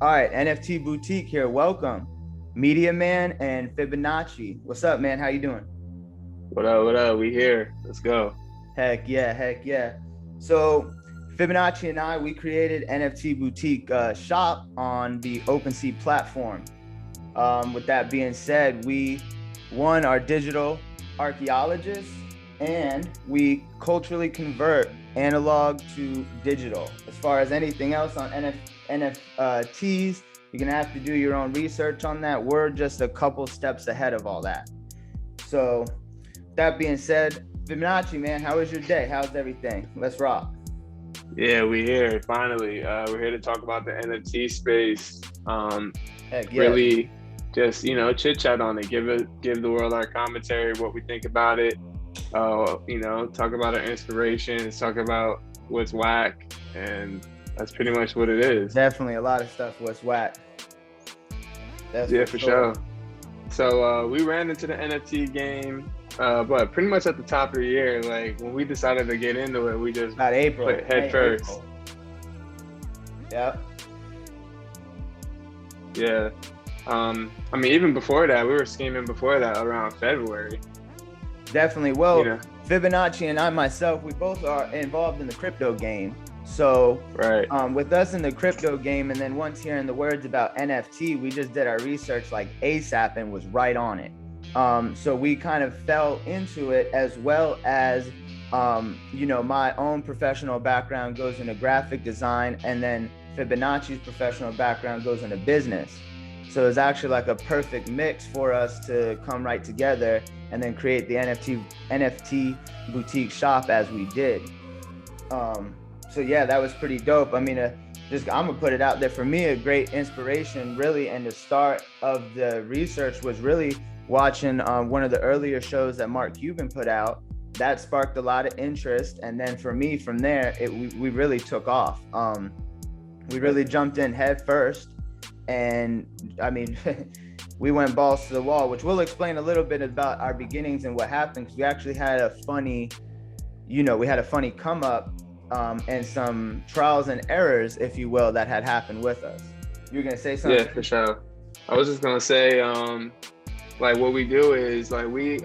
All right, NFT Boutique here. Welcome, MediaMan and Fibonacci. What's up, man? How you doing? What up? What up? We here. Let's go. Heck yeah, heck yeah. So Fibonacci and we created NFT Boutique shop on the OpenSea platform. With that being said, we are digital archaeologists, and we culturally convert analog to digital. As far as anything else on NFTs, you're gonna have to do your own research on that. We're just a couple steps ahead of all that. So that being said, Fibonacci, man, how was your day? How's everything? Let's rock. Yeah, we here finally. We're here to talk about the NFT space. Heck yeah. Really, just chit chat on it. Give the world our commentary, what we think about it. Talk about our inspirations. Talk about what's whack, and that's pretty much what it is. Definitely a lot of stuff was whack. Yeah, for sure. So we ran into the NFT game, but pretty much at the top of the year. Like when we decided to get into it, we just about April, put head first. Yep. Yeah. Even before that, we were scheming before that around February. Definitely. Well, Fibonacci and I myself, we both are involved in the crypto game. So right. With us in the crypto game, and then once hearing the words about NFT, we just did our research like ASAP and was right on it. So we kind of fell into it, as well as, my own professional background goes into graphic design, and then Fibonacci's professional background goes into business. So it's actually like a perfect mix for us to come right together and then create the NFT boutique shop as we did. So yeah, that was pretty dope. I mean, I'm gonna put it out there. For me, a great inspiration really, and the start of the research was really watching one of the earlier shows that Mark Cuban put out. That sparked a lot of interest. And then for me, from there, we really took off. We really jumped in head first. And I mean, we went balls to the wall, which we'll explain a little bit about our beginnings and what happened. Because we actually had a funny come up and some trials and errors, if you will, that had happened with us. You were gonna say something? Yeah, for sure. I was just gonna say, like what we do is like we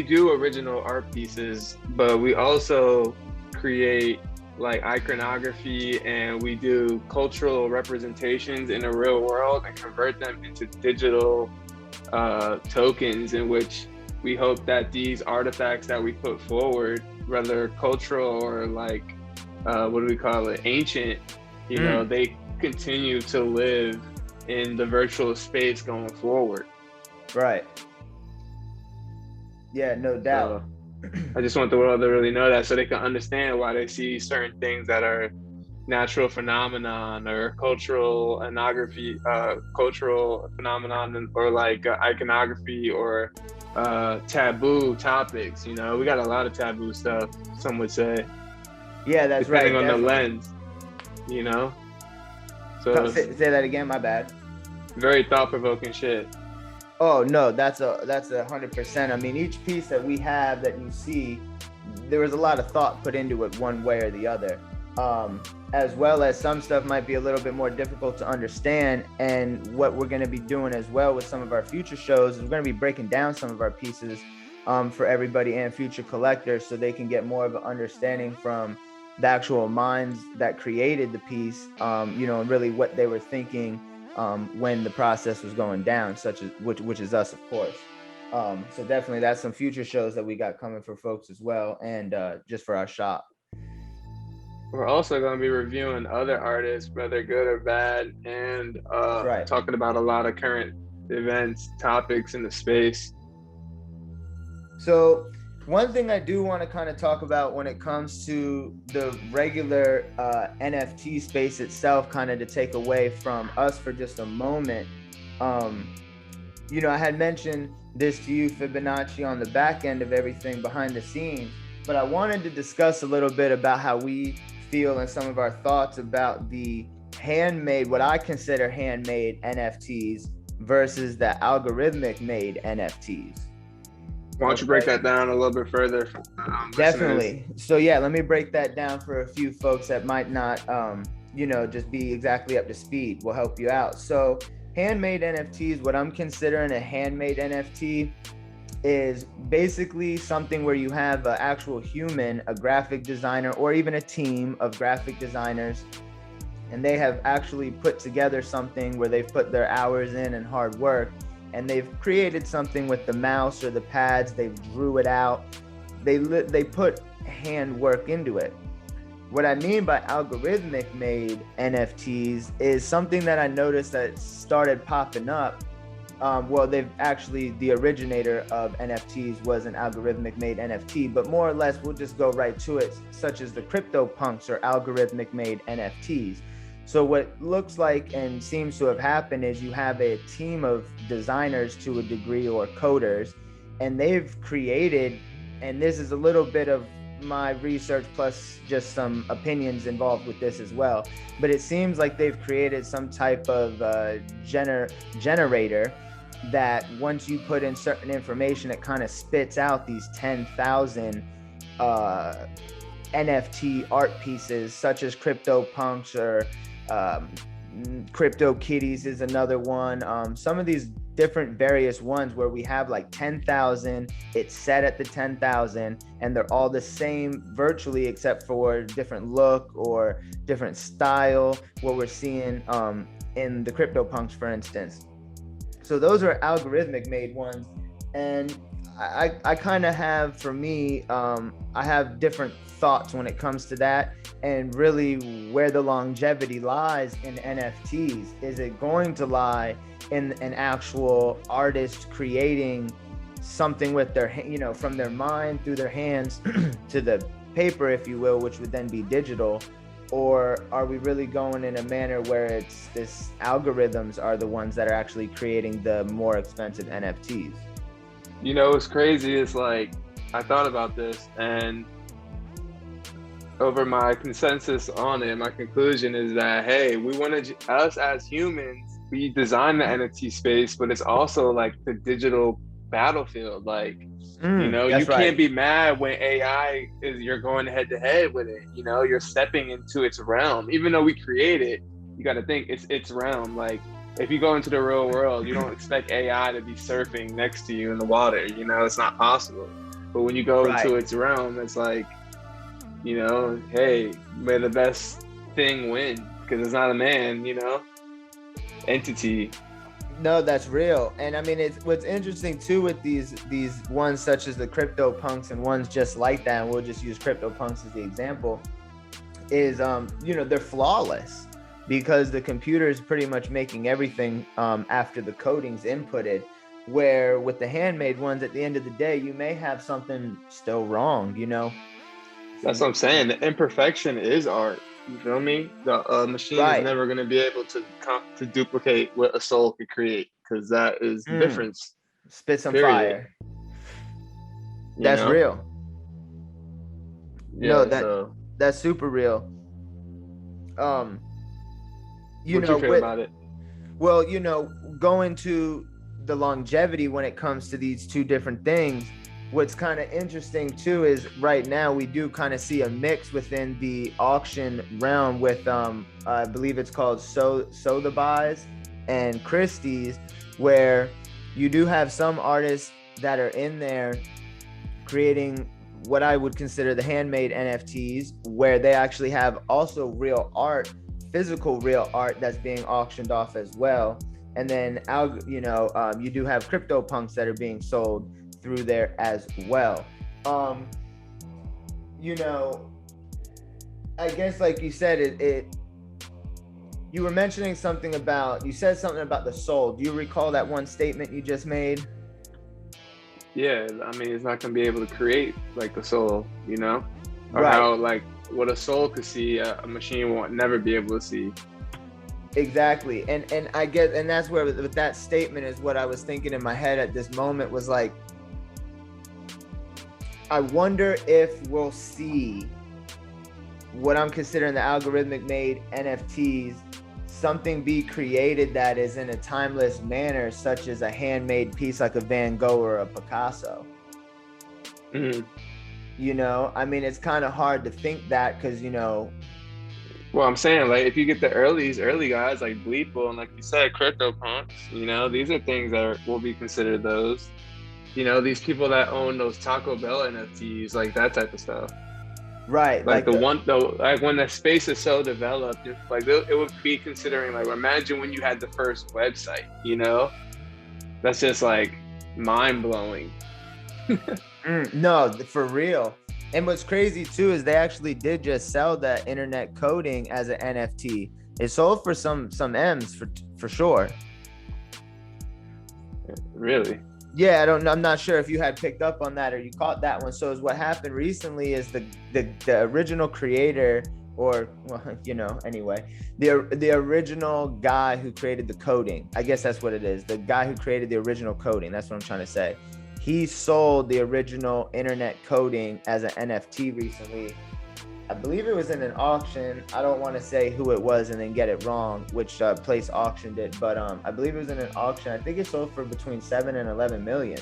do original art pieces, but we also create like iconography, and we do cultural representations in the real world and convert them into digital tokens, in which we hope that these artifacts that we put forward, whether cultural or like ancient, they continue to live in the virtual space going forward. Right. Yeah, no doubt. I just want the world to really know that, so they can understand why they see certain things that are natural phenomenon or cultural phenomenon, or like iconography or taboo topics. We got a lot of taboo stuff, some would say. Yeah, that's depending right. Depending on definitely. the lens, So say that again, my bad. Very thought-provoking shit. Oh no, that's 100%. I mean, each piece that we have that you see, there was a lot of thought put into it one way or the other. As well as some stuff might be a little bit more difficult to understand. And what we're going to be doing as well with some of our future shows is we're going to be breaking down some of our pieces for everybody and future collectors, so they can get more of an understanding from the actual minds that created the piece, and really what they were thinking when the process was going down, which is us, of course. So definitely that's some future shows that we got coming for folks as well, and just for our shop. We're also going to be reviewing other artists, whether good or bad, and talking about a lot of current events, topics in the space. So one thing I do want to kind of talk about when it comes to the regular NFT space itself, kind of to take away from us for just a moment. I had mentioned this to you, Fibonacci, on the back end of everything behind the scenes, but I wanted to discuss a little bit about how we feel and some of our thoughts about the handmade, what I consider handmade NFTs versus the algorithmic made NFTs. Why don't you break that down a little bit further? Definitely. So yeah, let me break that down for a few folks that might not just be exactly up to speed. We'll help you out. So handmade NFTs, what I'm considering a handmade NFT is basically something where you have an actual human, a graphic designer, or even a team of graphic designers, and they have actually put together something where they've put their hours in and hard work, and they've created something with the mouse or the pads. They've drew it out. They put hand work into it. What I mean by algorithmic made NFTs is something that I noticed that started popping up. Well, they've actually, the originator of NFTs was an algorithmic made NFT, but more or less, we'll just go right to it, such as the CryptoPunks or algorithmic made NFTs. So what looks like and seems to have happened is you have a team of designers to a degree, or coders, and they've created, and this is a little bit of my research plus just some opinions involved with this as well, but it seems like they've created some type of generator that once you put in certain information, it kind of spits out these 10,000 NFT art pieces, such as CryptoPunks or Crypto Kitties is another one. Some of these different various ones where we have like 10,000, it's set at the 10,000, and they're all the same virtually, except for different look or different style, what we're seeing in the CryptoPunks, for instance. So those are algorithmic made ones. And I kind of have, for me, I have different thoughts when it comes to that, and really where the longevity lies in NFTs. Is it going to lie in an actual artist creating something with their, from their mind through their hands to the paper, if you will, which would then be digital? Or are we really going in a manner where it's this algorithms are the ones that are actually creating the more expensive NFTs? What's crazy is, like, I thought about this, and over my consensus on it, my conclusion is that, hey, we want to, us as humans, we design the NFT space, but it's also like the digital battlefield. Like, you can't be mad when AI you're going head to head with it. You're stepping into its realm. Even though we create it, you got to think it's its realm. Like, if you go into the real world, you don't expect AI to be surfing next to you in the water. It's not possible. But when you go into its realm, it's like, hey, may the best thing win, because it's not a man, entity. No, that's real. And I mean, it's what's interesting too with these ones such as the CryptoPunks and ones just like that, and we'll just use CryptoPunks as the example, is they're flawless, because the computer is pretty much making everything after the coding's inputted. Where with the handmade ones, at the end of the day, you may have something still wrong, That's what I'm saying. The imperfection is art. You feel me? The machine is never going to be able to duplicate what a soul could create, because that is the difference. Spit some fire. That's real. Yeah, that's super real. What you feel about it? Well, going to the longevity when it comes to these two different things, what's kind of interesting too is right now we do kind of see a mix within the auction realm with I believe it's called Sotheby's and Christie's, where you do have some artists that are in there creating what I would consider the handmade NFTs, where they actually have also real art, physical real art that's being auctioned off as well. And then you do have CryptoPunks that are being sold through there as well. I guess like you said, you were mentioning something about, you said something about the soul. Do you recall that one statement you just made? Yeah, I mean, it's not going to be able to create like the soul, or right. How like what a soul could see, a machine won't never be able to see. Exactly. And I get, and that's where with that statement is what I was thinking in my head at this moment was like, I wonder if we'll see what I'm considering the algorithmic made NFTs, something be created that is in a timeless manner, such as a handmade piece like a Van Gogh or a Picasso. Mm-hmm. I mean, it's kind of hard to think that, because Well, I'm saying, like, if you get the early guys like Bleeple and, like you said, CryptoPunks, these are things that will be considered those. These people that own those Taco Bell NFTs, like that type of stuff. Right. Like like when the space is so developed, like it would be considering, like, imagine when you had the first website, that's just like mind blowing. No, for real. And what's crazy too is they actually did just sell that internet coding as an NFT. It sold for some M's for sure. Really? Yeah, I'm not sure if you had picked up on that or you caught that one. So is what happened recently is the original creator, or anyway, the original guy who created the coding, I guess that's what it is. The guy who created the original coding, that's what I'm trying to say. He sold the original internet coding as an NFT recently. I believe it was in an auction. I don't want to say who it was and then get it wrong, which place auctioned it. But I believe it was in an auction. I think it sold for between 7 and 11 million.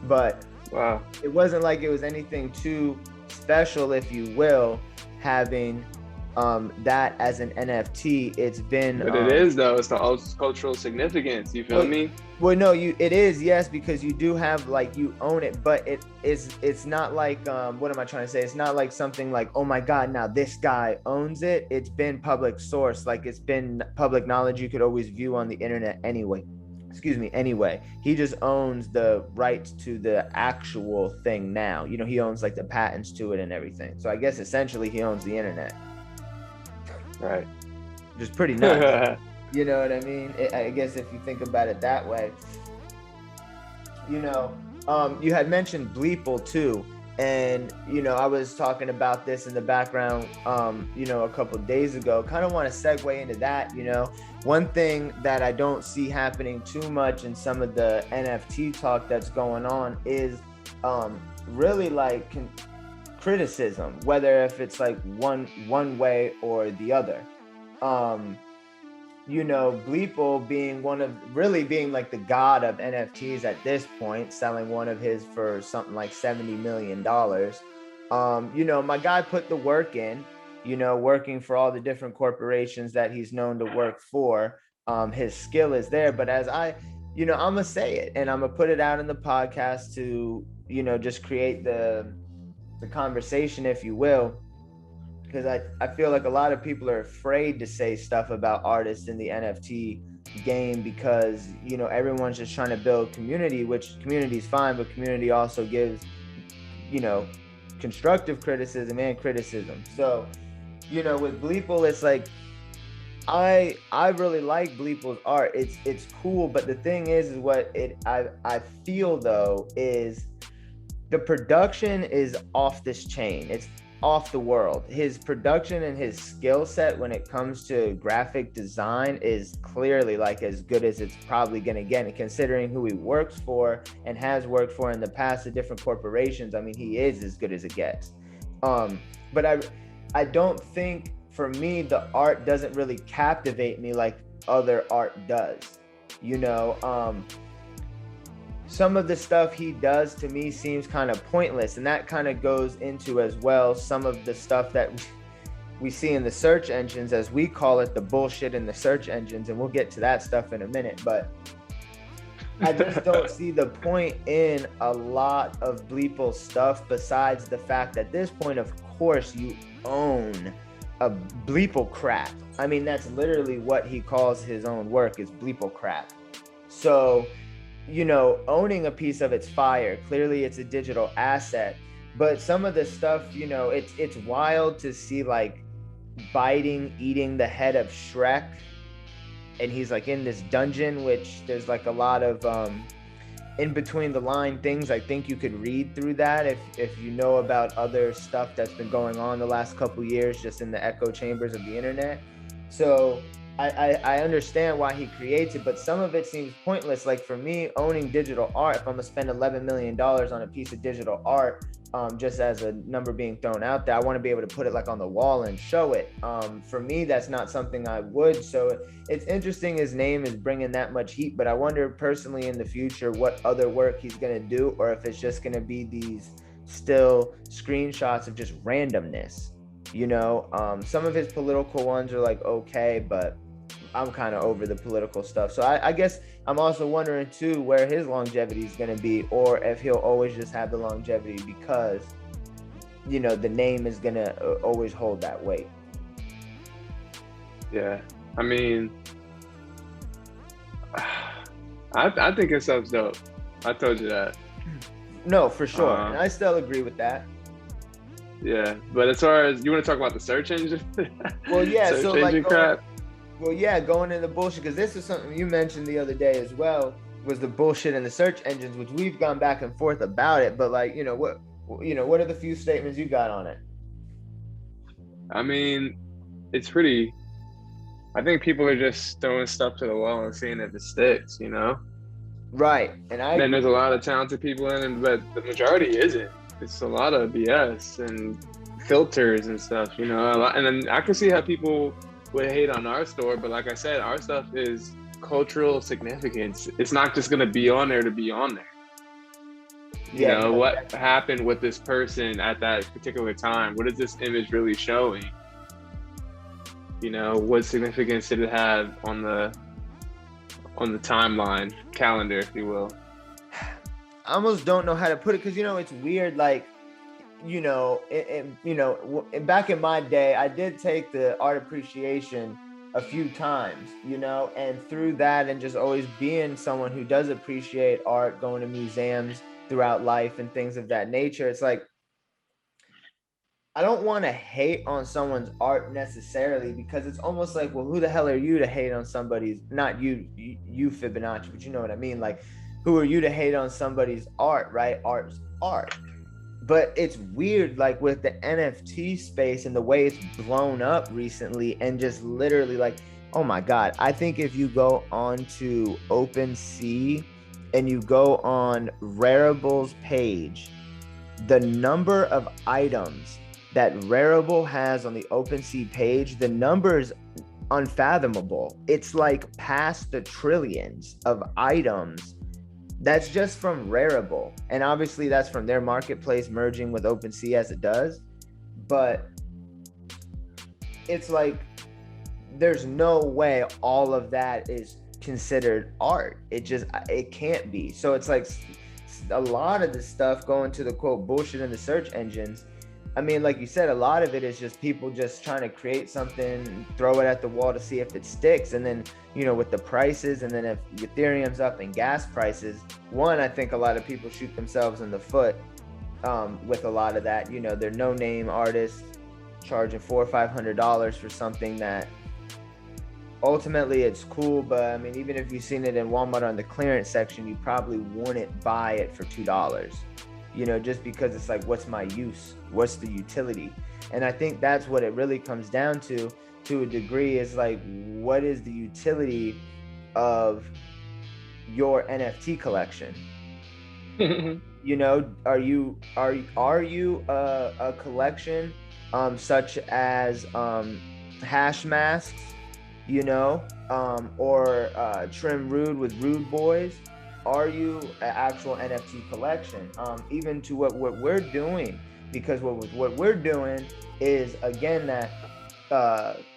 But wow, it wasn't like it was anything too special, if you will, having that as an NFT. It's been, but it is though. It's the cultural significance. You feel me? Well, no, it is, yes, because you do have, like, you own it, but it's not like, what am I trying to say? It's not like something like, oh my God, now this guy owns it. It's been public source, like it's been public knowledge you could always view on the internet anyway. Anyway, he just owns the rights to the actual thing now. He owns like the patents to it and everything. So I guess essentially he owns the internet. Right. Which is pretty nuts. You know what I mean? I guess if you think about it that way. You had mentioned Bleeple too. And, I was talking about this in the background, a couple of days ago. Kind of want to segue into that, One thing that I don't see happening too much in some of the NFT talk that's going on is really like criticism, whether if it's like one way or the other. Bleeple being being like the god of NFTs at this point, selling one of his for something like $70 million. My guy put the work in, working for all the different corporations that he's known to work for. His skill is there, but as I'm gonna say it and I'm gonna put it out in the podcast to, just create the conversation, if you will. Because I feel like a lot of people are afraid to say stuff about artists in the NFT game because, everyone's just trying to build community, which community is fine, but community also gives, constructive criticism and criticism. So, with Bleeple, it's like, I really like Bleeple's art. It's cool, but the thing is what I feel though is the production is off this chain. It's off the world. His production and his skill set when it comes to graphic design is clearly like as good as it's probably gonna get. And considering who he works for and has worked for in the past at different corporations, I mean, he is as good as it gets. But I don't think, for me, the art doesn't really captivate me like other art does. Some of the stuff he does to me seems kind of pointless, and that kind of goes into as well some of the stuff that we see in the search engines, as we call it, the bullshit in the search engines, and we'll get to that stuff in a minute. But I just don't see the point in a lot of Bleeple's stuff besides the fact that at this point, of course, you own a Bleeple crap. I mean, that's literally what he calls his own work, is Bleeple crap. So, owning a piece of it's fire. Clearly it's a digital asset, but some of the stuff, it's wild to see, like, eating the head of Shrek, and he's like in this dungeon, which there's like a lot of in between the line things. I think you could read through that if you know about other stuff that's been going on the last couple years just in the echo chambers of the internet. So I understand why he creates it, but some of it seems pointless. Like, for me, owning digital art, if I'm gonna spend $11 million on a piece of digital art, just as a number being thrown out there, I want to be able to put it like on the wall and show it. For me, that's not something I would. So it's interesting his name is bringing that much heat, but I wonder personally in the future what other work he's gonna do, or if it's just gonna be these still screenshots of just randomness. You know, some of his political ones are like okay, but I'm kind of over the political stuff. So I guess I'm also wondering too where his longevity is going to be, or if he'll always just have the longevity because, you know, the name is going to always hold that weight. Yeah, I mean, I think his stuff's dope. I told you that. No, for sure, and I still agree with that. Yeah, but as far as you want to talk about the search engine, well, yeah, search so engine like crap. Well, yeah, going into bullshit, because this is something you mentioned the other day as well, was the bullshit in the search engines, which we've gone back and forth about it. But like, what are the few statements you got on it? I mean, it's pretty. I think people are just throwing stuff to the wall and seeing if it sticks, you know? Right, and then there's a lot of talented people in it, but the majority isn't. It's a lot of BS and filters and stuff, you know? And then I can see how people would hate on our store, but like I said, our stuff is cultural significance. It's not just gonna be on there to be on there. You know, what happened with this person at that particular time? What is this image really showing? You know, what significance did it have on the timeline, calendar, if you will? I almost don't know how to put it, because it's weird. Like, back in my day, I did take the art appreciation a few times, and through that, and just always being someone who does appreciate art, going to museums throughout life and things of that nature, it's like, I don't want to hate on someone's art necessarily, because it's almost like, well, who the hell are you to hate on somebody's, not you Fibonacci, but you know what I mean? Like, who are you to hate on somebody's art, right? Art's art. But it's weird, like with the NFT space and the way it's blown up recently, and just literally like, oh my God, I think if you go on to OpenSea and you go on Rarible's page, the number of items that Rarible has on the OpenSea page, the number is unfathomable. It's like past the trillions of items. That's just from Rarible. And obviously that's from their marketplace merging with OpenSea as it does. But it's like, there's no way all of that is considered art. It can't be. So it's like a lot of the stuff going to the quote bullshit in the search engines. I mean, like you said, a lot of it is just people just trying to create something, throw it at the wall to see if it sticks. And then, with the prices, and then if Ethereum's up and gas prices, I think a lot of people shoot themselves in the foot with a lot of that. They're no-name artists charging $400 or $500 for something that ultimately it's cool, but I mean, even if you've seen it in Walmart on the clearance section, you probably wouldn't buy it for $2. Just because it's like, what's my use? What's the utility? And I think that's what it really comes down to a degree, is like, what is the utility of your NFT collection? Are you a collection such as hash masks, or Trim Rude with Rude Boys? Are you an actual NFT collection? Even to what we're doing, because what we're doing is, again, that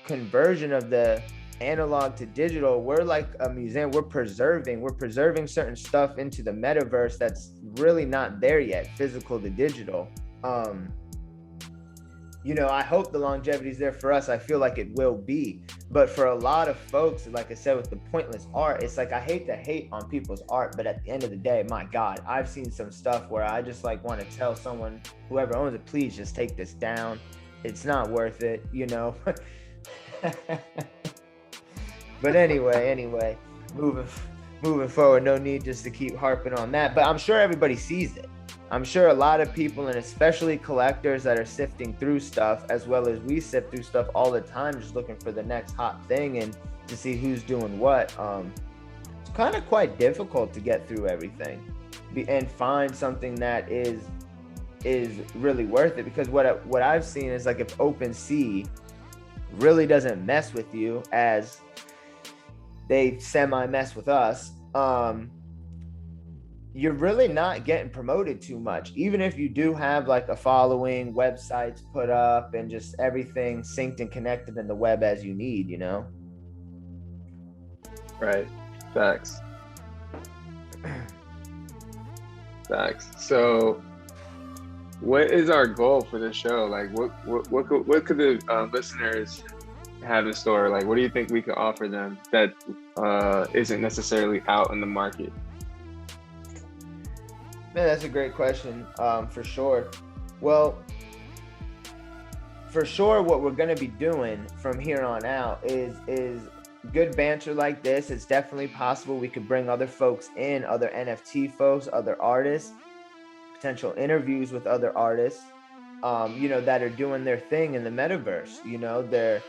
conversion of the analog to digital. We're like a museum. We're preserving certain stuff into the metaverse that's really not there yet, physical to digital. I hope the longevity is there for us. I feel like it will be. But for a lot of folks, like I said, with the pointless art, it's like, I hate to hate on people's art, but at the end of the day, my God, I've seen some stuff where I just like want to tell someone, whoever owns it, please just take this down. It's not worth it, But anyway, moving forward, no need just to keep harping on that. But I'm sure everybody sees it. I'm sure a lot of people, and especially collectors that are sifting through stuff, as well as we sift through stuff all the time, just looking for the next hot thing and to see who's doing what. It's kind of quite difficult to get through everything and find something that is really worth it. Because what I've seen is, like, if OpenSea really doesn't mess with you as they semi mess with us, you're really not getting promoted too much. Even if you do have like a following, websites put up, and just everything synced and connected in the web as you need, you know? Right. Facts. Facts. So what is our goal for this show? Like what could the listeners have in store? Like what do you think we could offer them that isn't necessarily out in the market? Man, that's a great question, for sure. Well, for sure, what we're gonna be doing from here on out is good banter like this. It's definitely possible we could bring other folks in, other NFT folks, other artists, potential interviews with other artists, you know, that are doing their thing in the metaverse. You know, they're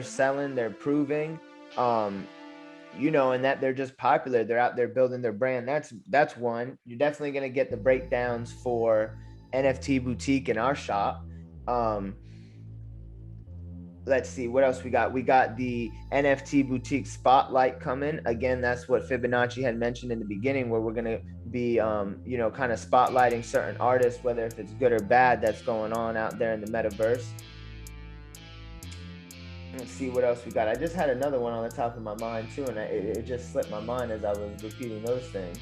selling, they're proving, you know, and that they're just popular. They're out there building their brand. That's one. You're definitely gonna get the breakdowns for NFT Boutique in our shop. Let's see what else we got. We got the NFT Boutique Spotlight coming. Again, that's what Fibonacci had mentioned in the beginning, where we're gonna be, you know, kind of spotlighting certain artists, whether if it's good or bad that's going on out there in the metaverse. Let's see what else we got. I just had another one on the top of my mind too, and it just slipped my mind as I was repeating those things.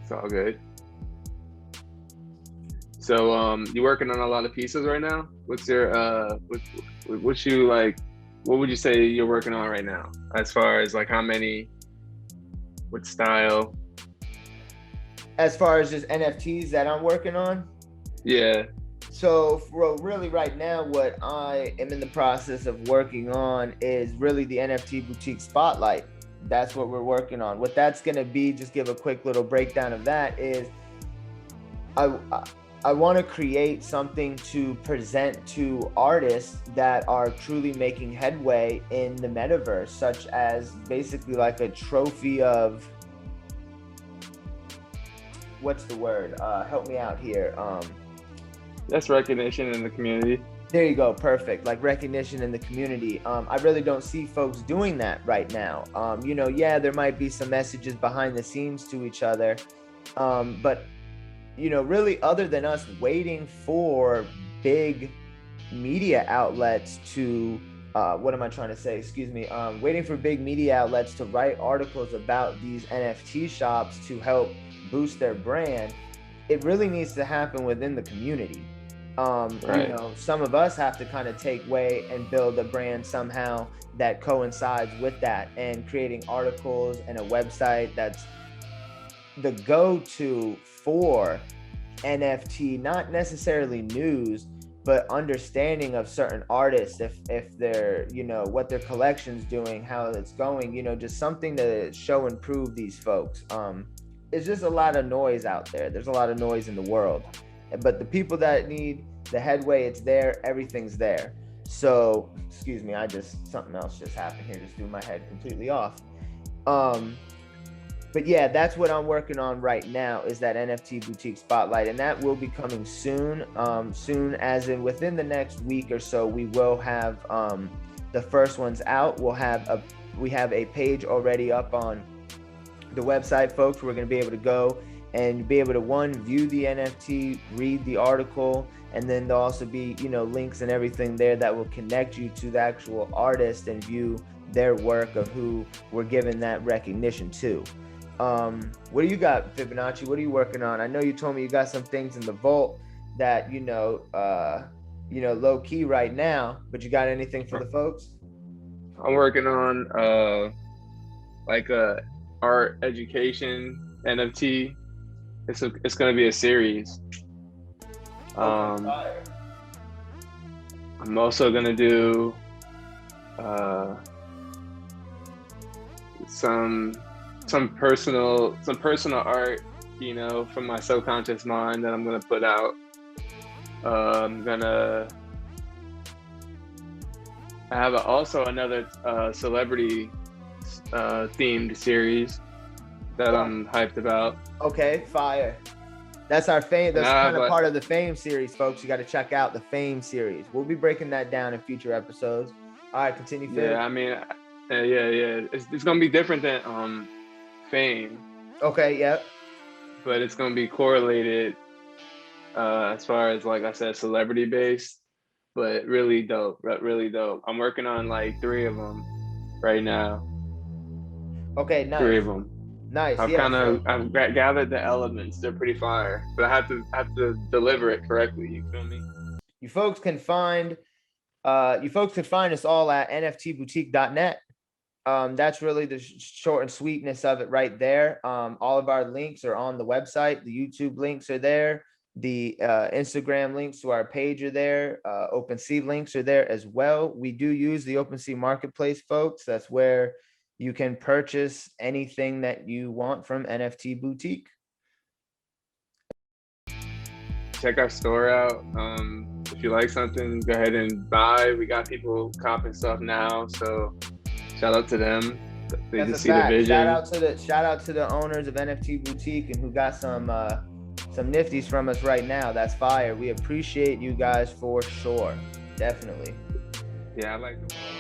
It's all good. So you working on a lot of pieces right now? What's your what you like, what would you say you're working on right now? As far as like how many, what style? As far as just NFTs that I'm working on? Yeah. So really right now, what I am in the process of working on is really the NFT Boutique Spotlight. That's what we're working on. What that's going to be, just give a quick little breakdown of that, is I want to create something to present to artists that are truly making headway in the metaverse, such as basically like a trophy of, what's the word? Help me out here. That's recognition in the community. There you go. Perfect. Like recognition in the community. I really don't see folks doing that right now. You know, yeah, there might be some messages behind the scenes to each other. But, you know, really other than us waiting for big media outlets to, what am I trying to say? Excuse me. Waiting for big media outlets to write articles about these NFT shops to help boost their brand. It really needs to happen within the community. Right. You know, some of us have to kind of take way and build a brand somehow that coincides with that, and creating articles and a website that's the go-to for NFT, not necessarily news, but understanding of certain artists, if they're, you know, what their collection's doing, how it's going, you know, just something to show and prove these folks. It's just a lot of noise out there. There's a lot of noise in the world. But the people that need the headway, it's there, everything's there. So, excuse me, something else just happened here, just threw my head completely off. But yeah, that's what I'm working on right now, is that NFT Boutique Spotlight, and that will be coming soon. Soon as in within the next week or so, we will have the first ones out. We have a page already up on the website, folks. We're going to be able to go and be able to view the NFT, read the article, and then there'll also be, you know, links and everything there that will connect you to the actual artist and view their work of who we're giving that recognition to. What do you got, Fibonacci? What are you working on? I know you told me you got some things in the vault that, you know, low key right now, but you got anything for the folks? I'm working on like a art education NFT. It's going to be a series. I'm also going to do some personal art, you know, from my subconscious mind that I'm going to put out. I have also another celebrity themed series that I'm hyped about. Okay, fire. That's our fame. That's kind of part of the Fame series, folks. You got to check out the Fame series. We'll be breaking that down in future episodes. All right, continue. Yeah, I mean, Yeah. It's gonna be different than fame, Okay, yep. but it's gonna be correlated as far as, like I said, celebrity based, but really dope, really dope. I'm working on like 3 of them right now. Okay, nice. 3 of them. Nice. I've Yeah. I've gathered the elements. They're pretty fire, but I have to deliver it correctly. You feel me? You folks can find us all at NFTBoutique.net. That's really the short and sweetness of it right there. All of our links are on the website. The YouTube links are there. The Instagram links to our page are there. OpenSea links are there as well. We do use the OpenSea marketplace, folks. That's where you can purchase anything that you want from NFT Boutique. Check our store out. If you like something, go ahead and buy. We got people copping stuff now, so shout out to them. They That's just a see the fact. vision. Shout out to the owners of NFT Boutique and who got some nifties from us right now. That's fire. We appreciate you guys for sure. Definitely. Yeah, I like them all.